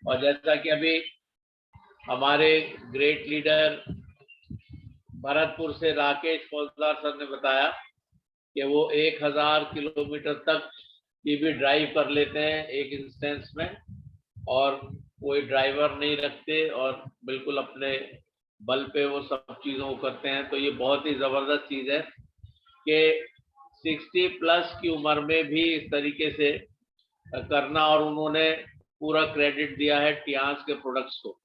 और जैसा कि अभी हमारे ग्रेट लीडर भरतपुर से राकेश फौजदार सर ने बताया कि वो 1000 किलोमीटर तक की भी ड्राइव कर लेते हैं एक इंस्टेंस में, और कोई ड्राइवर नहीं रखते और बिल्कुल अपने बल पे वो सब चीज़ों को करते हैं। तो ये बहुत ही ज़बरदस्त चीज़ है कि 60 प्लस की उम्र में भी इस तरीके से करना, और उन्होंने पूरा क्रेडिट दिया है टियांस के प्रोडक्ट्स को।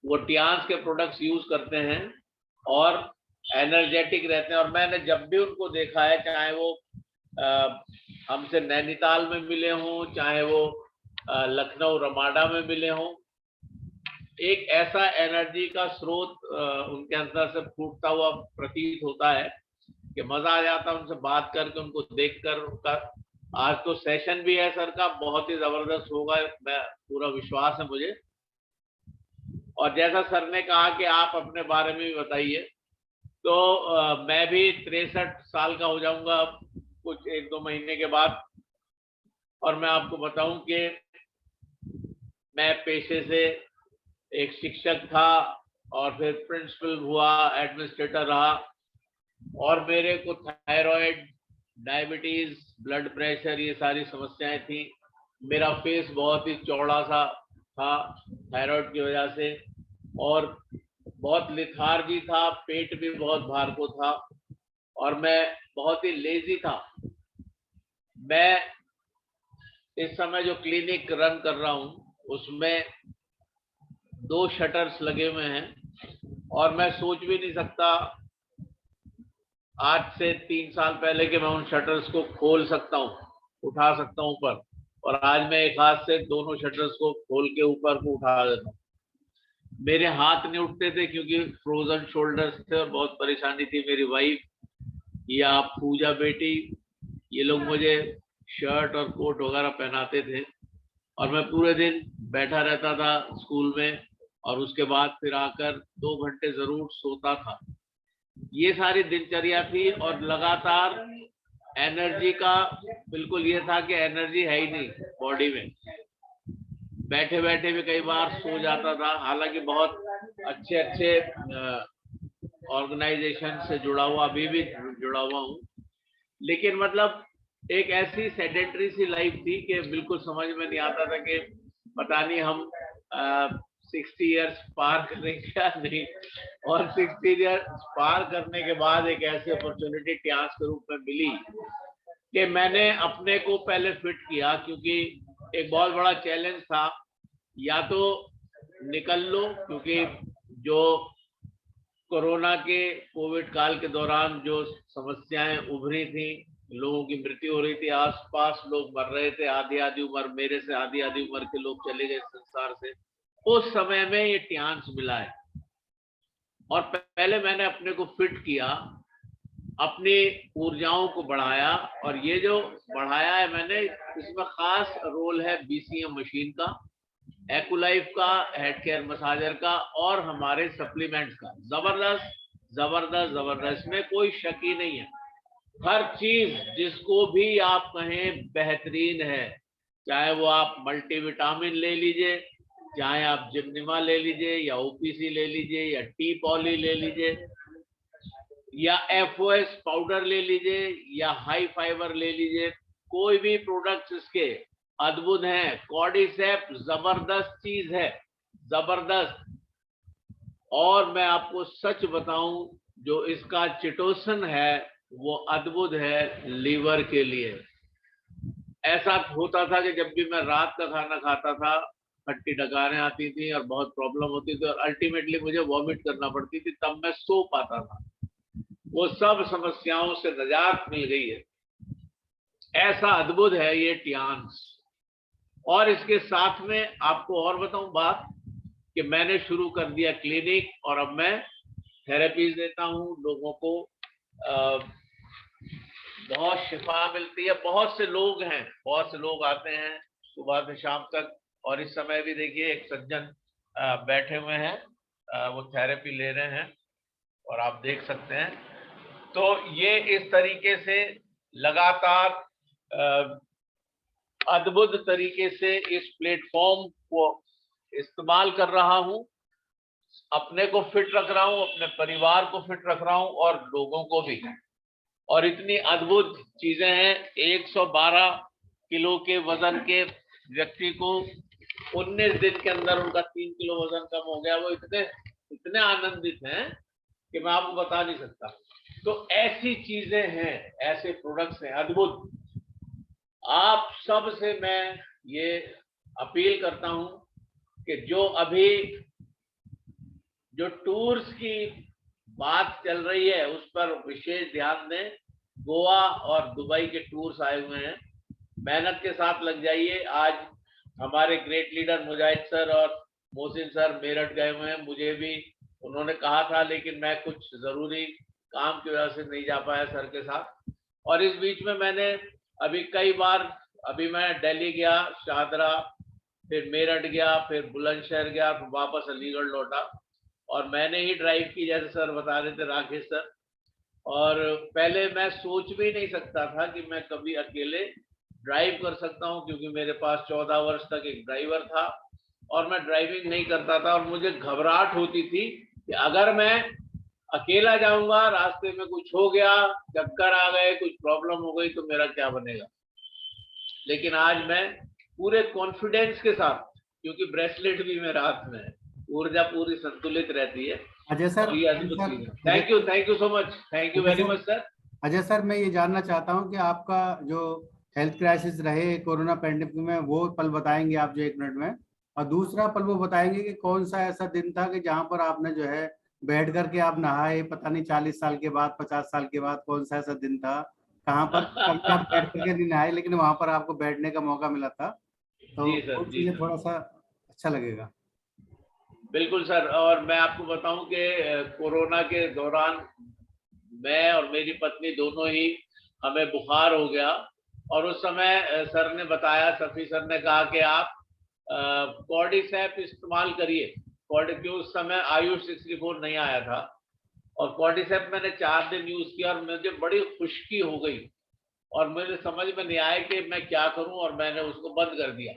वो टियांस के प्रोडक्ट्स यूज करते हैं और एनर्जेटिक रहते हैं। और मैंने जब भी उनको देखा है, चाहे वो हमसे नैनीताल में मिले हों, चाहे वो लखनऊ रमाडा में मिले हों, एक ऐसा एनर्जी का स्रोत उनके अंदर से फूटता हुआ प्रतीत होता है कि मजा आ जाता है उनसे बात करके, उनको देखकर। उनका आज तो सेशन भी है सर का, बहुत ही जबरदस्त होगा, मैं पूरा विश्वास है मुझे। और जैसा सर ने कहा कि आप अपने बारे में भी बताइए, तो मैं भी 63 साल का हो जाऊंगा कुछ 1-2 महीने के बाद। और मैं आपको बताऊं कि मैं पेशे से एक शिक्षक था और फिर प्रिंसिपल हुआ, एडमिनिस्ट्रेटर रहा, और मेरे को थायराइड, डायबिटीज, ब्लड प्रेशर, ये सारी समस्याएं थी। मेरा फेस बहुत ही चौड़ा सा था थायराइड की वजह से, और बहुत लिथार्जी था, पेट भी बहुत भार को था, और मैं बहुत ही लेजी था। मैं इस समय जो क्लिनिक रन कर रहा हूँ उसमें 2 शटर्स लगे हुए हैं, और मैं सोच भी नहीं सकता आज से 3 साल पहले कि मैं उन शटर्स को खोल सकता हूँ, उठा सकता हूँ ऊपर। और आज मैं एक हाथ से दोनों शटर्स को खोल के ऊपर को उठा देता हूँ। मेरे हाथ नहीं उठते थे क्योंकि फ्रोजन शोल्डर्स थे और बहुत परेशानी थी। मेरी वाइफ या पूजा बेटी, ये लोग मुझे शर्ट और कोट वगैरह पहनाते थे, और मैं पूरे दिन बैठा रहता था स्कूल में, और उसके बाद फिर आकर 2 घंटे जरूर सोता था। ये सारी दिनचर्या थी, और लगातार एनर्जी का बिल्कुल ये था कि एनर्जी है ही नहीं बॉडी में। बैठे बैठे भी कई बार सो जाता था, हालांकि बहुत अच्छे अच्छे ऑर्गेनाइजेशन से जुड़ा हुआ, अभी भी जुड़ा हुआ हूँ, लेकिन मतलब एक ऐसी सेडेंटरी सी लाइफ थी कि बिल्कुल समझ में नहीं आता था कि पता नहीं हम 60 इयर्स पार करेंगे या नहीं। और 60 इयर्स पार करने के बाद एक ऐसी अपॉर्चुनिटी टियांस के रूप में मिली कि मैंने अपने को पहले फिट किया, क्योंकि एक बहुत बड़ा चैलेंज था, या तो निकल लो, क्योंकि जो कोरोना के कोविड काल के दौरान जो समस्याएं उभरी थी, लोगों की मृत्यु हो रही थी, आसपास लोग मर रहे थे, आधी आधी उम्र, मेरे से आधी आधी उम्र के लोग चले गए संसार से, उस समय में ये टियांस मिला है। और पहले मैंने अपने को फिट किया, अपनी ऊर्जाओं को बढ़ाया, और ये जो बढ़ाया है मैंने, इसमें खास रोल है बीसीएम मशीन का, एक्लाइफ का, हेड केयर मसाजर का, और हमारे सप्लीमेंट्स का। जबरदस्त जबरदस्त जबरदस्त, में कोई शक ही नहीं है। हर चीज जिसको भी आप कहें बेहतरीन है, चाहे वो आप मल्टीविटामिन ले लीजिए, चाहे आप जिम्निमा ले लीजिए, या ओपीसी ले लीजिए, या टी पॉली ले लीजिए, या एफओएस पाउडर ले लीजिए, या हाई फाइबर ले लीजिए, कोई भी प्रोडक्ट्स इसके अद्भुत हैं। कॉर्डिसेप जबरदस्त चीज है, जबरदस्त। और मैं आपको सच बताऊं, जो इसका चिटोसन है वो अद्भुत है लीवर के लिए। ऐसा होता था कि जब भी मैं रात का खाना खाता था, खट्टी डकारें आती थी और बहुत प्रॉब्लम होती थी, और अल्टीमेटली मुझे वॉमिट करना पड़ती थी, तब मैं सो पाता था। वो सब समस्याओं से निजात मिल गई है। ऐसा अद्भुत है ये टियांस। और इसके साथ में आपको और बताऊं बात, कि मैंने शुरू कर दिया क्लिनिक, और अब मैं थेरेपीज देता हूं लोगों को। बहुत शिफा मिलती है। बहुत से लोग हैं, बहुत से लोग आते हैं सुबह से शाम तक, और इस समय भी देखिए एक सज्जन बैठे हुए हैं, वो थेरेपी ले रहे हैं, और आप देख सकते हैं। तो ये इस तरीके से लगातार अद्भुत तरीके से इस प्लेटफॉर्म को इस्तेमाल कर रहा हूँ, अपने को फिट रख रहा हूँ, अपने परिवार को फिट रख रहा हूँ और लोगों को भी। और इतनी अद्भुत चीजें हैं, 112 किलो के वजन के व्यक्ति को 19 दिन के अंदर उनका 3 किलो वजन कम हो गया। वो इतने इतने आनंदित हैं कि मैं आपको बता नहीं सकता। तो ऐसी चीजें हैं, ऐसे प्रोडक्ट्स हैं अद्भुत। आप सब से मैं ये अपील करता हूं कि जो अभी जो टूर्स की बात चल रही है उस पर विशेष ध्यान दें। गोवा और दुबई के टूर्स आए हुए हैं, मेहनत के साथ लग जाइए। आज हमारे ग्रेट लीडर मुजाहिद सर और मोहसिन सर मेरठ गए हुए हैं, मुझे भी उन्होंने कहा था, लेकिन मैं कुछ जरूरी काम की वजह से नहीं जा पाया सर के साथ। और इस बीच में मैंने अभी कई बार, अभी मैं दिल्ली गया, शाहदरा, फिर मेरठ गया, फिर बुलंदशहर गया, फिर वापस अलीगढ़ लौटा। और मैंने ही ड्राइव की, जैसे सर बता रहे थे, राकेश सर। और पहले मैं सोच भी नहीं सकता था कि मैं कभी अकेले ड्राइव कर सकता हूं, क्योंकि मेरे पास 14 वर्ष तक एक ड्राइवर था और मैं ड्राइविंग नहीं करता था। और मुझे घबराहट होती थी कि अगर मैं अकेला जाऊंगा, रास्ते में कुछ हो गया, चक्कर आ गए, कुछ प्रॉब्लम हो गई, तो मेरा क्या बनेगा। लेकिन आज मैं पूरे कॉन्फिडेंस के साथ, क्योंकि ब्रेसलेट भी मेरे हाथ में है, ऊर्जा पूरी संतुलित रहती है। अजय सर, ये अद्भुत चीज है। Thank you so much, thank you very much sir. Ajay sir, मैं ये जानना चाहता हूँ कि आपका जो हेल्थ क्राइसिस रहे कोरोना पैंडेमिक में, वो पल बताएंगे आप जो 1 मिनट में। और दूसरा पल वो बताएंगे कि कौन सा ऐसा दिन था कि जहाँ पर आपने जो है बैठ करके आप नहाए, पता नहीं 40 साल के बाद, 50 साल के बाद, कौन सा ऐसा दिन था, कहाँ पर कभी आप बैठ करके नहीं नहाए लेकिन वहां पर आपको बैठने का मौका मिला था, तो जी वो सर, जी चीजें सर, थोड़ा सा अच्छा लगेगा। बिल्कुल सर। और मैं आपको बताऊं कि कोरोना के दौरान मैं और मेरी पत्नी दोनों ही, हमें बुखार हो गया। और उस समय सर ने बताया, सफी सर ने कहा कि आप कॉर्डिसेप इस्तेमाल करिए। क्यों उस समय आयुष 64 नहीं आया था। और कॉर्डिसेप मैंने 4 दिन यूज किया और मुझे बड़ी खुश्की हो गई और मुझे समझ में नहीं आया कि मैं क्या करूं, और मैंने उसको बंद कर दिया।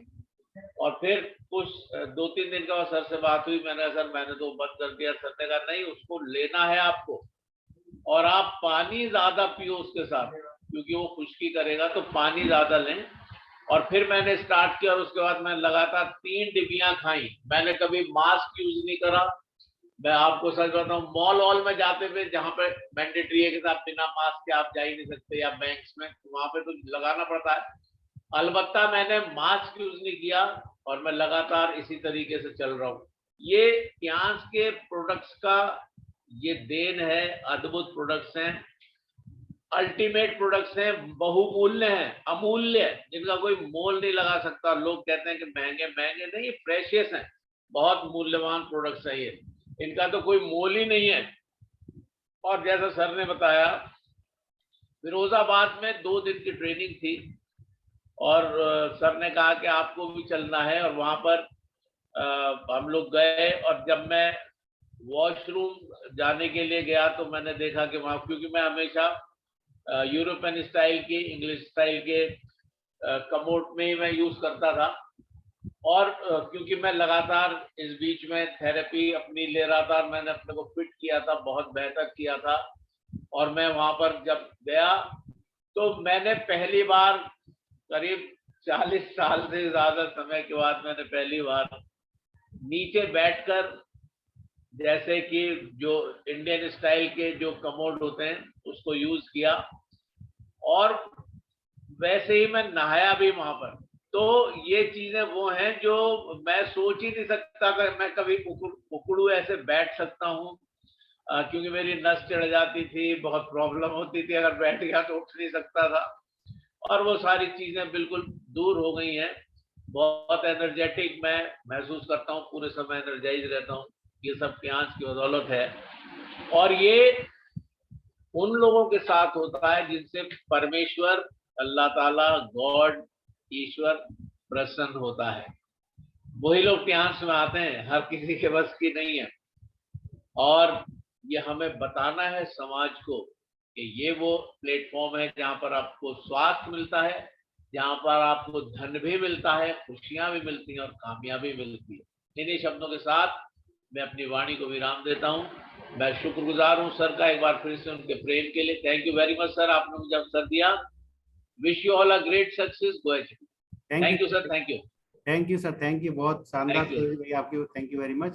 और फिर कुछ 2-3 दिन के बाद सर से बात हुई, मैंने कहा सर मैंने तो बंद कर दिया। सर ने कहा नहीं, उसको लेना है आपको, और आप पानी ज्यादा पियो उसके साथ, क्योंकि वो खुश्की करेगा, तो पानी ज्यादा लें। और फिर मैंने स्टार्ट किया और उसके बाद मैंने लगातार 3 डिबियां खाई। मैंने कभी मास्क यूज नहीं करा। मैं आपको सच बताऊं, मॉल वॉल में जाते हुए जहां पे मैंडेटरी है कि साहब बिना मास्क के आप जा ही नहीं सकते, या बैंक्स में, तो वहां पे तो लगाना पड़ता है। अलबत्ता मैंने मास्क यूज नहीं किया और मैं लगातार इसी तरीके से चल रहा हूँ। ये क्यांस के प्रोडक्ट्स का ये देन है, अद्भुत प्रोडक्ट्स हैं, अल्टीमेट प्रोडक्ट्स हैं, बहुमूल्य हैं, अमूल्य, जिनका कोई मोल नहीं लगा सकता। लोग कहते हैं कि महंगे, महंगे नहीं, प्रेशियस हैं, बहुत मूल्यवान प्रोडक्ट्स है ये, इनका तो कोई मोल ही नहीं है। और जैसा सर ने बताया, फिरोजाबाद में 2 दिन की ट्रेनिंग थी और सर ने कहा कि आपको भी चलना है। और वहां पर हम लोग गए, और जब मैं वॉशरूम जाने के लिए गया तो मैंने देखा कि वहां, क्योंकि मैं हमेशा यूरोपियन स्टाइल की, इंग्लिश स्टाइल के कमोड में ही मैं यूज करता था। और क्योंकि मैं लगातार इस बीच में थेरेपी अपनी ले रहा था, मैंने अपने को फिट किया था, बहुत बेहतर किया था। और मैं वहां पर जब गया तो मैंने पहली बार, करीब 40 साल से ज्यादा समय के बाद, मैंने पहली बार नीचे बैठकर, जैसे कि जो इंडियन स्टाइल के जो कमोड होते हैं उसको यूज किया, और वैसे ही मैं नहाया भी वहां पर। तो ये चीजें वो हैं जो मैं सोच ही नहीं सकता था मैं कभी उकड़ू ऐसे बैठ सकता हूँ, क्योंकि मेरी नस चढ़ जाती थी, बहुत प्रॉब्लम होती थी, अगर बैठ गया तो उठ नहीं सकता था। और वो सारी चीजें बिल्कुल दूर हो गई हैं। बहुत एनर्जेटिक मैं महसूस करता हूँ, पूरे समय एनर्जाइज रहता हूँ। ये सब क्यांस की बदौलत है। और ये उन लोगों के साथ होता है जिनसे परमेश्वर, अल्लाह ताला, गॉड, ईश्वर प्रसन्न होता है, वही लोग क्यांस में आते हैं, हर किसी के बस की नहीं है। और ये हमें बताना है समाज को कि ये वो प्लेटफॉर्म है जहां पर आपको स्वास्थ्य मिलता है, जहां पर आपको धन भी मिलता है, खुशियां भी मिलती हैं और कामयाबी मिलती है। इन्हीं शब्दों के साथ मैं अपनी वाणी को विराम देता हूं। मैं शुक्रगुजार हूं सर का एक बार फिर से उनके प्रेम के लिए। Thank you very much sir, आपने मुझे अवसर दिया। Wish you all a great success. Go ahead. Thank you sir, thank you. Thank you sir, thank you, बहुत शानदार Thank you. स्टोरी आपकी, थैंक यू वेरी मच।